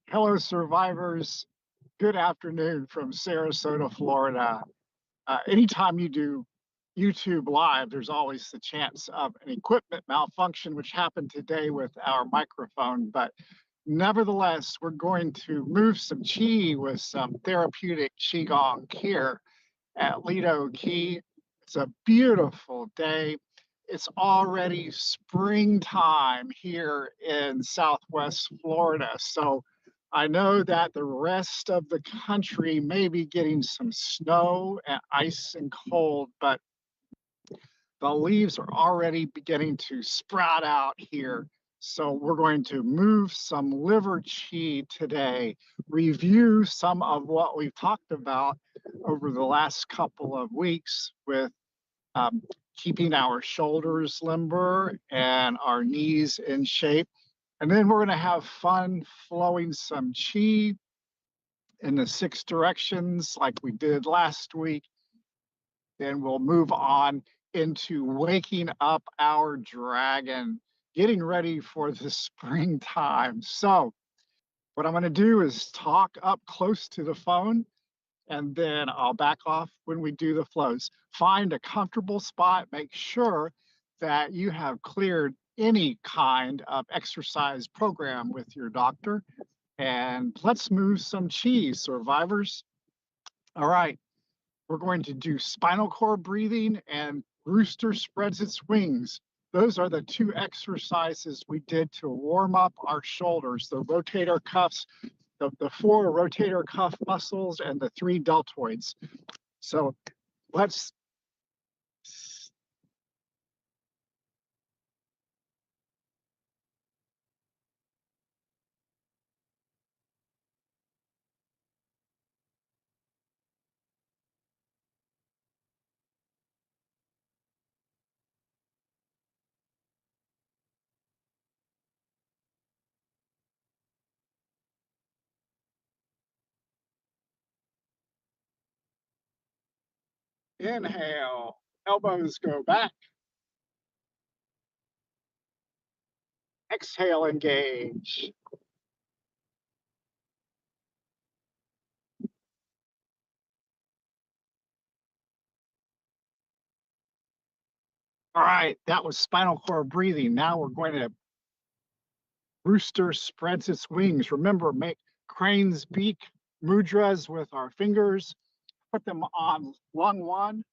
Hello, survivors. Good afternoon from Sarasota, Florida. Anytime you do YouTube Live, there's always the chance of an equipment malfunction, which happened today with our microphone. But nevertheless, we're going to move some Qi with some therapeutic Qigong here at Lido Key. It's a beautiful day. It's already springtime here in Southwest Florida. So I know that the rest of the country may be getting some snow and ice and cold, but the leaves are already beginning to sprout out here. So we're going to move some liver chi today, review some of what we've talked about over the last couple of weeks with um, keeping our shoulders limber and our knees in shape. And then we're going to have fun flowing some chi in the 6 directions like we did last week. Then we'll move on into waking up our dragon, getting ready for the springtime. So what I'm going to do is talk up close to the phone, and then I'll back off when we do the flows. Find a comfortable spot. Make sure that you have cleared any kind of exercise program with your doctor. And let's move some chi, survivors. All right, we're going to do spinal cord breathing and rooster spreads its wings. Those are the 2 exercises we did to warm up our shoulders, the rotator cuffs, the 4 rotator cuff muscles and the 3 deltoids. So let's inhale, elbows go back, exhale, engage. All right, that was spinal cord breathing. Now we're going to rooster spreads its wings. Remember, make crane's beak mudras with our fingers. Put them on lung 1.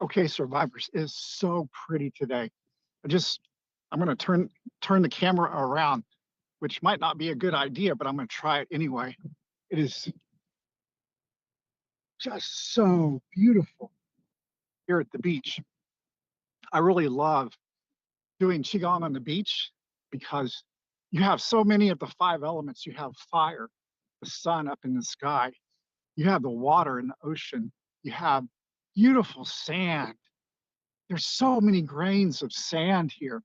Okay, survivors, it is so pretty today. I'm going to turn the camera around, which might not be a good idea, but I'm going to try it anyway. It is just so beautiful here at the beach. I really love doing Qigong on the beach because you have so many of the 5 elements. You have fire, the sun up in the sky. You have the water in the ocean. You have beautiful sand. There's so many grains of sand here.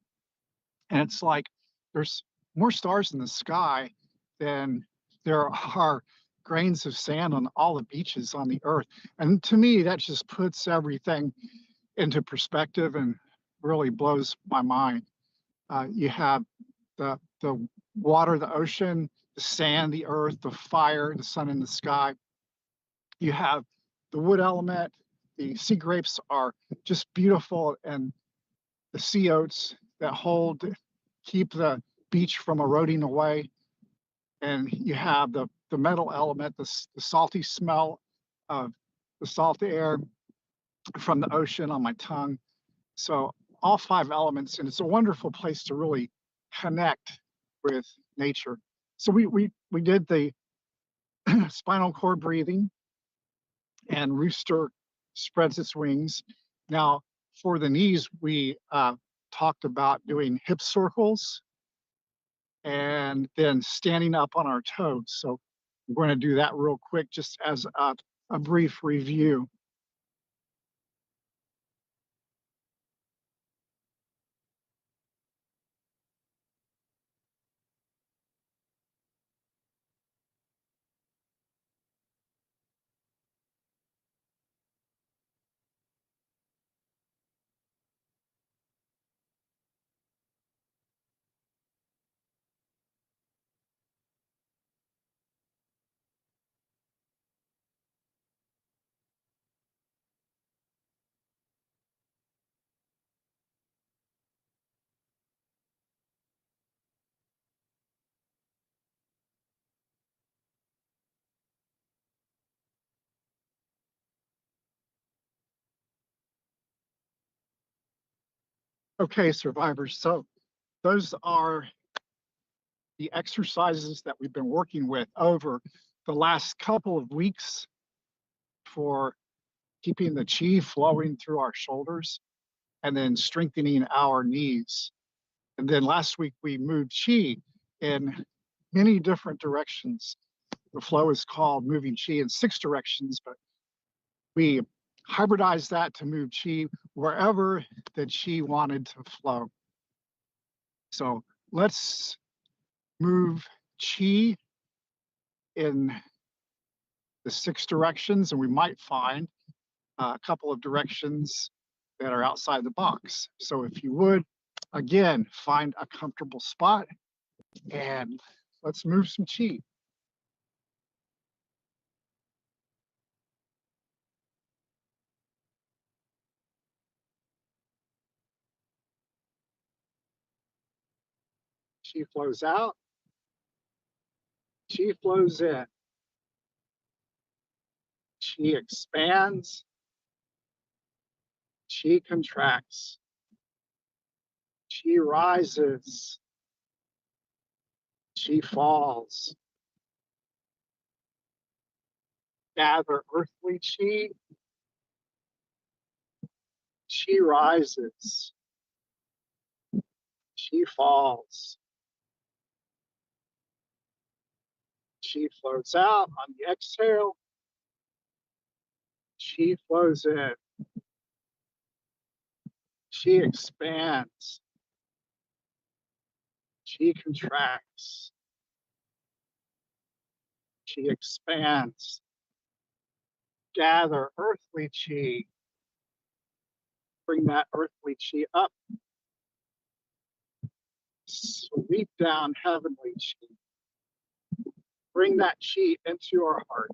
And it's like there's more stars in the sky than there are grains of sand on all the beaches on the earth. And to me, that just puts everything into perspective and really blows my mind. You have the water, the ocean, the sand, the earth, the fire, the sun, and the sky. You have the wood element. The sea grapes are just beautiful, and the sea oats that keep the beach from eroding away. And you have the metal element, the salty smell of the salt air from the ocean on my tongue. So all 5 elements, and it's a wonderful place to really connect with nature. So we did the spinal cord breathing, and rooster spreads its wings. Now, for the knees, we talked about doing hip circles and then standing up on our toes. So we're going to do that real quick, just as a brief review. Okay, survivors. So those are the exercises that we've been working with over the last couple of weeks for keeping the chi flowing through our shoulders and then strengthening our knees. And then last week we moved chi in many different directions. The flow is called moving chi in 6 directions, but we hybridized that to move chi wherever the chi wanted to flow. So let's move chi in the 6 directions, and we might find a couple of directions that are outside the box. So if you would, again, find a comfortable spot and let's move some chi. Chi flows out, chi flows in, chi expands, chi contracts, chi rises, chi falls. Gather earthly chi, chi rises, chi falls, chi flows out on the exhale, chi flows in, chi expands, chi contracts, chi expands. Gather earthly chi, bring that earthly chi up, sweep down heavenly chi, bring that chi into your heart.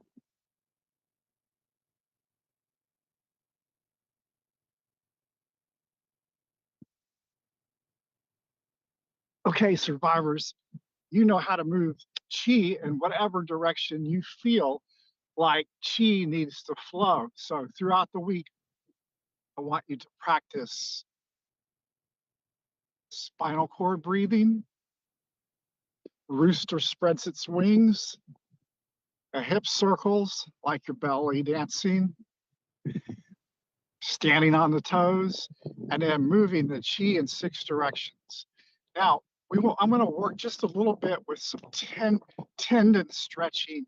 Okay, survivors, you know how to move chi in whatever direction you feel like chi needs to flow. So throughout the week, I want you to practice spinal cord breathing, rooster spreads its wings, a hip circles like your belly dancing, standing on the toes, and then moving the chi in 6 directions. Now, I'm going to work just a little bit with some tendon stretching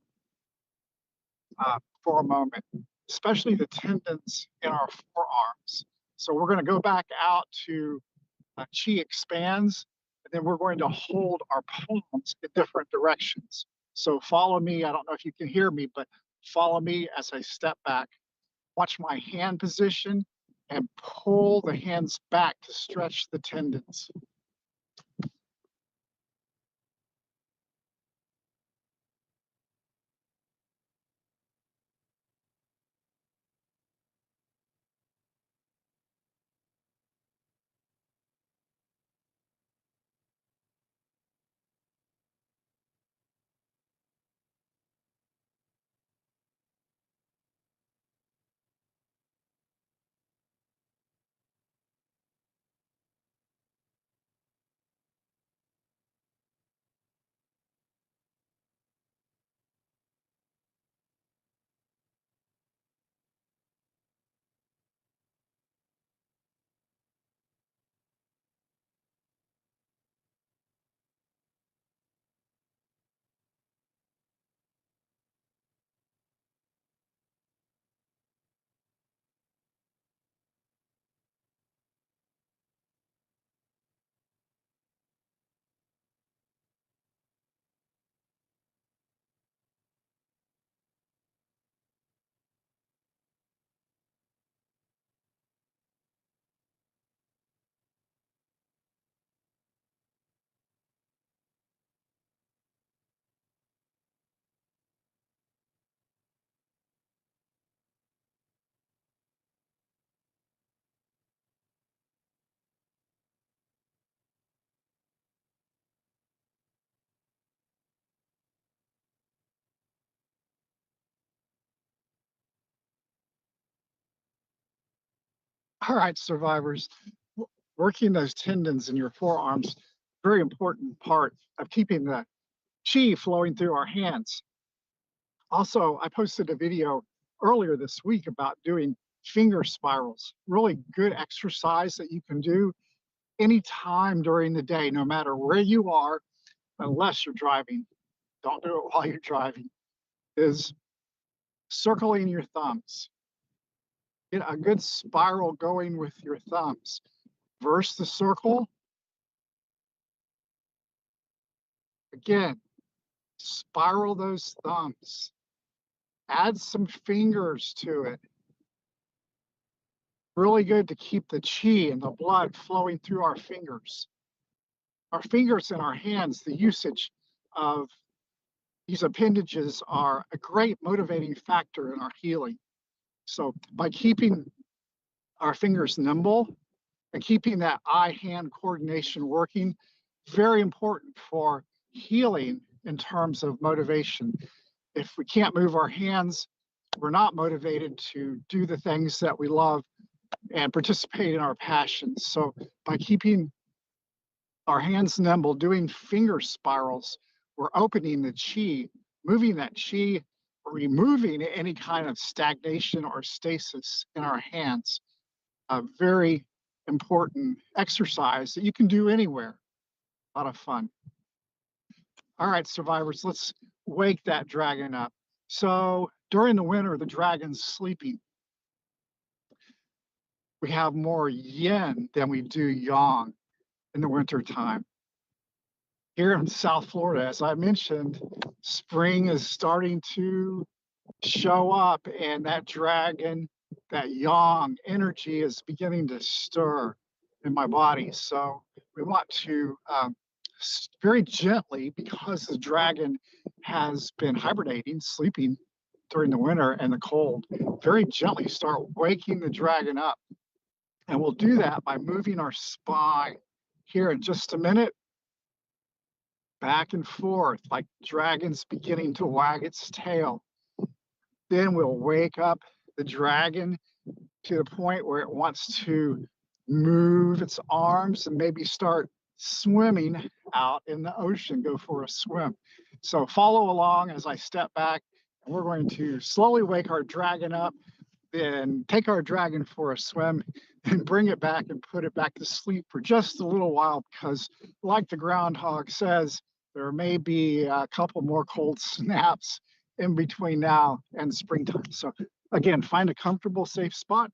for a moment, especially the tendons in our forearms. So we're going to go back out to chi expands, and then we're going to hold our palms in different directions. So follow me. I don't know if you can hear me, but follow me as I step back. Watch my hand position and pull the hands back to stretch the tendons. All right, survivors, working those tendons in your forearms, very important part of keeping the chi flowing through our hands. Also, I posted a video earlier this week about doing finger spirals, really good exercise that you can do anytime during the day, no matter where you are, unless you're driving. Don't do it while you're driving. Is circling your thumbs. Get a good spiral going with your thumbs. Verse the circle. Again, spiral those thumbs. Add some fingers to it. Really good to keep the chi and the blood flowing through our fingers. Our fingers and our hands, the usage of these appendages are a great motivating factor in our healing. So by keeping our fingers nimble and keeping that eye-hand coordination working, very important for healing in terms of motivation. If we can't move our hands, we're not motivated to do the things that we love and participate in our passions. So by keeping our hands nimble, doing finger spirals, we're opening the chi, moving that chi, removing any kind of stagnation or stasis in our hands. A very important exercise that you can do anywhere. A lot of fun. All right, survivors, let's wake that dragon up. So during the winter, the dragon's sleeping. We have more yin than we do yang in the winter time. Here in South Florida, as I mentioned, spring is starting to show up, and that dragon, that yang energy is beginning to stir in my body. So we want to very gently, because the dragon has been hibernating, sleeping during the winter and the cold, very gently start waking the dragon up. And we'll do that by moving our spine. Here in just a minute, back and forth, like dragon's beginning to wag its tail. Then we'll wake up the dragon to the point where it wants to move its arms and maybe start swimming out in the ocean, go for a swim. So follow along as I step back, and we're going to slowly wake our dragon up, then take our dragon for a swim and bring it back and put it back to sleep for just a little while, because like the groundhog says, there may be a couple more cold snaps in between now and springtime. So again, find a comfortable, safe spot.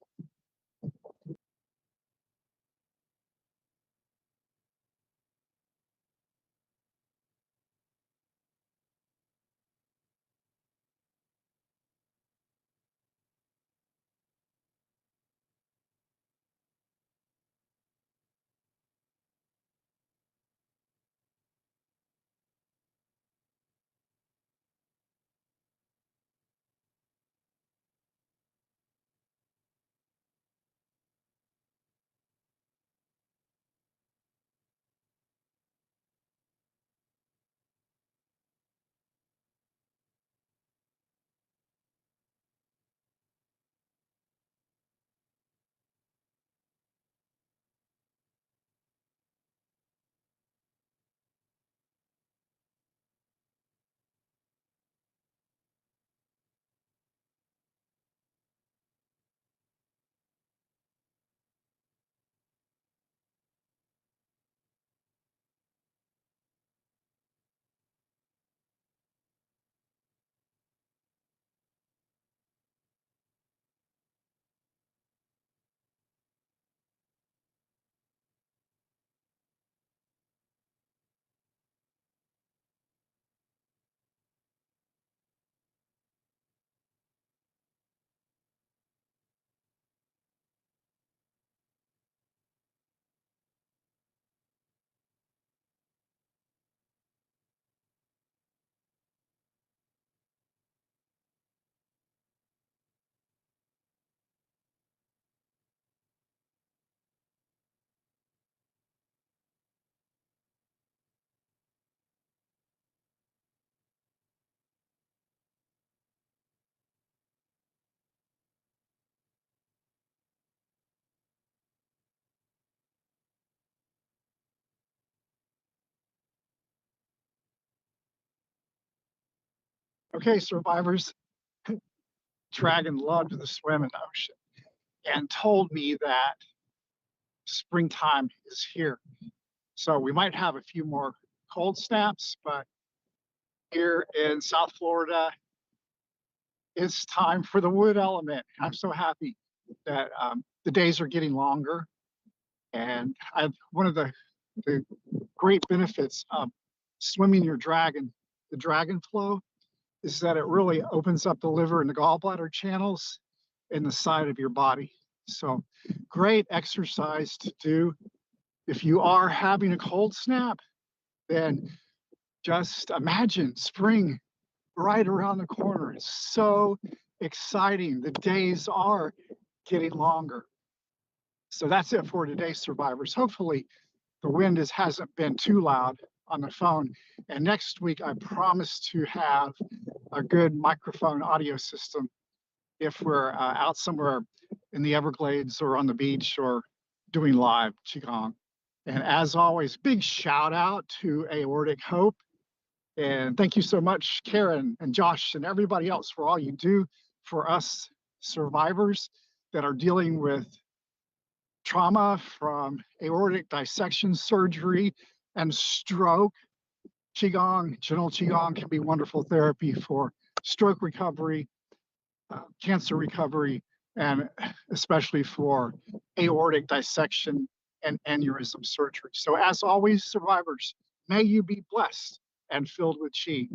Okay, survivors, Dragon loved to swim in the ocean and told me that springtime is here. So we might have a few more cold snaps, but here in South Florida, it's time for the wood element. I'm so happy that the days are getting longer. And one of the great benefits of swimming your dragon, the dragon flow, is that it really opens up the liver and the gallbladder channels in the side of your body. So great exercise to do. If you are having a cold snap, then just imagine spring right around the corner. It's so exciting. The days are getting longer. So that's it for today, survivors. Hopefully the wind hasn't been too loud on the phone. And next week, I promise to have a good microphone audio system if we're out somewhere in the Everglades or on the beach or doing live Qigong. And as always, big shout out to Aortic Hope. And thank you so much, Karen and Josh and everybody else for all you do for us survivors that are dealing with trauma from aortic dissection surgery and stroke. Qigong, gentle Qigong can be wonderful therapy for stroke recovery, cancer recovery, and especially for aortic dissection and aneurysm surgery. So as always, survivors, may you be blessed and filled with Qi.